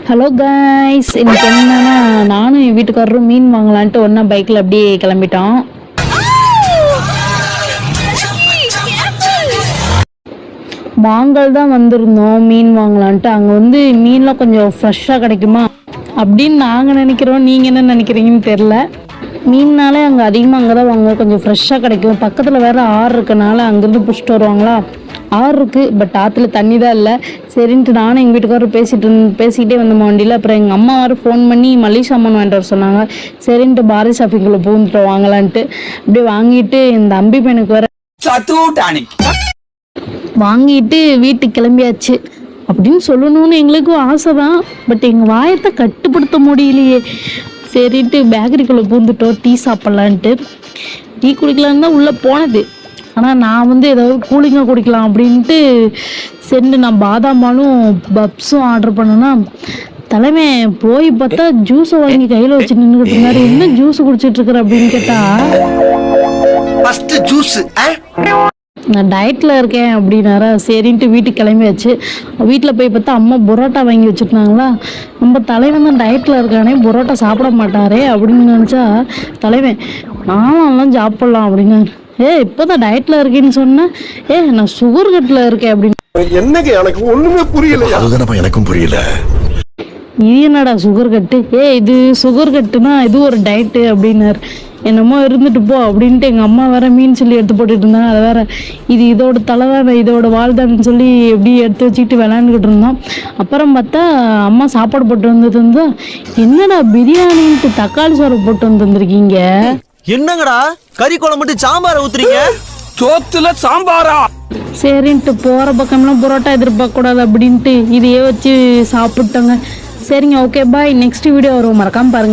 Hello guys, இன்னைக்கு என்னன்னா நானும் என் வீட்டுக்காரரும் மீன் வாங்கலான்ட்டு ஒன்றா பைக்கில் அப்படியே கிளம்பிட்டோம். வாங்கல் தான் வந்திருந்தோம் மீன் வாங்கலான்ட்டு. அங்கே வந்து மீன்லாம் கொஞ்சம் ஃப்ரெஷ்ஷாக கிடைக்குமா அப்படின்னு நாங்கள் நினைக்கிறோம். நீங்கள் என்ன நினைக்கிறீங்கன்னு தெரில. மீன்னாலே அங்கே அதிகமாக அங்கே தான் வாங்குவோம், கொஞ்சம் ஃப்ரெஷ்ஷாக கிடைக்கும். பக்கத்தில் வேறு ஆறு இருக்கனால அங்கேருந்து பிடிச்சிட்டு வருவாங்களா. ஆறு இருக்குது, பட் ஆற்றுல தண்ணி தான் இல்லை. சரின்ட்டு நானும் எங்கள் வீட்டுக்காரரும் பேசிக்கிட்டே வந்தோம் வண்டியில். அப்புறம் எங்கள் அம்மா வேறு ஃபோன் பண்ணி மளிகை சாமான் வாங்கிட்டு வர சொன்னாங்க. சரின்ட்டு பாரதி ஷாப்பிங்குள்ளே பூந்துட்டோம் வாங்கலான்ட்டு. அப்படியே வாங்கிட்டு இந்த அம்பி பையனுக்கு வேறு வாங்கிட்டு வீட்டுக்கு கிளம்பியாச்சு. அப்படின்னு சொல்லணும்னு எங்களுக்கும் ஆசை தான், பட் எங்கள் வாயத்தை கட்டுப்படுத்த முடியலையே. சரின்ட்டு பேக்கரிக்குள்ளே பூந்துட்டோம் டீ சாப்பிட்லான்ட்டு. டீ குடிக்கலான்னு தான் உள்ளே போனது. ஆனால் நான் வந்து ஏதாவது கூலிங்காக குடிக்கலாம் அப்படின்ட்டு சென்று நான் பாதாம் பாலும் பப்ஸும் ஆர்டர் பண்ணேன்னா, தலைமை போய் பார்த்தா ஜூஸை வாங்கி கையில் வச்சு நின்றுக்கிட்டு இருந்தாரு. என்ன ஜூஸ் குடிச்சிட்டு இருக்கிற அப்படின்னு கேட்டா, நான் டயட்டில் இருக்கேன் அப்படின்னாரா. சரின்ட்டு வீட்டுக்கு கிளம்பியாச்சு. வீட்டில் போய் பார்த்தா அம்மா புரோட்டா வாங்கி வச்சுருந்தாங்களா. நம்ம தலைவன் தான் டயட்டில் இருக்கானே, புரோட்டா சாப்பிட மாட்டாரே அப்படின்னு நினச்சா, தலைவன் நானும் சாப்பிட்லாம் அப்படின்னாரு. இப்போதான் டயட்டில் இருக்கேன்னு சொன்னேன். நான் சுகர் கட்டில் இருக்கேன் அப்படின்னு. என்னங்க எனக்கு ஒண்ணுமே புரியல. அதுதானப்பா எனக்கும் புரியல. இது என்னடா சுகர் கட்டு? இது சுகர் கட்டுனா இது ஒரு டயட்டு அப்படின்னாரு. என்னமோ இருந்துட்டு போ அப்படின்ட்டு எங்கள் அம்மா வேற மீன் சொல்லி எடுத்து போட்டுட்டு இருந்தாங்க. அதை வேற இது இதோட தலைதான் இதோட வாழ்தான்னு சொல்லி எப்படி எடுத்து வச்சுக்கிட்டு விளையாண்டுக்கிட்டு இருந்தோம். அப்புறம் பார்த்தா அம்மா சாப்பாடு போட்டு வந்தது என்னடா பிரியாணின்ட்டு தக்காளி சோறு போட்டு வந்துருக்கீங்க. என்னங்கடா கறி குழம்பு சாம்பாரை ஊத்துறீங்க? சோத்துல சாம்பாரா? சரின்ட்டு போற பக்கம்லாம் புரோட்டா எதிர்பார்க்க கூடாது அப்படின்ட்டு இதையே வச்சு சாப்பிட்டோங்க. சரிங்க, ஓகே பாய். நெக்ஸ்ட் வீடியோ வரும், மறக்காம பாருங்க.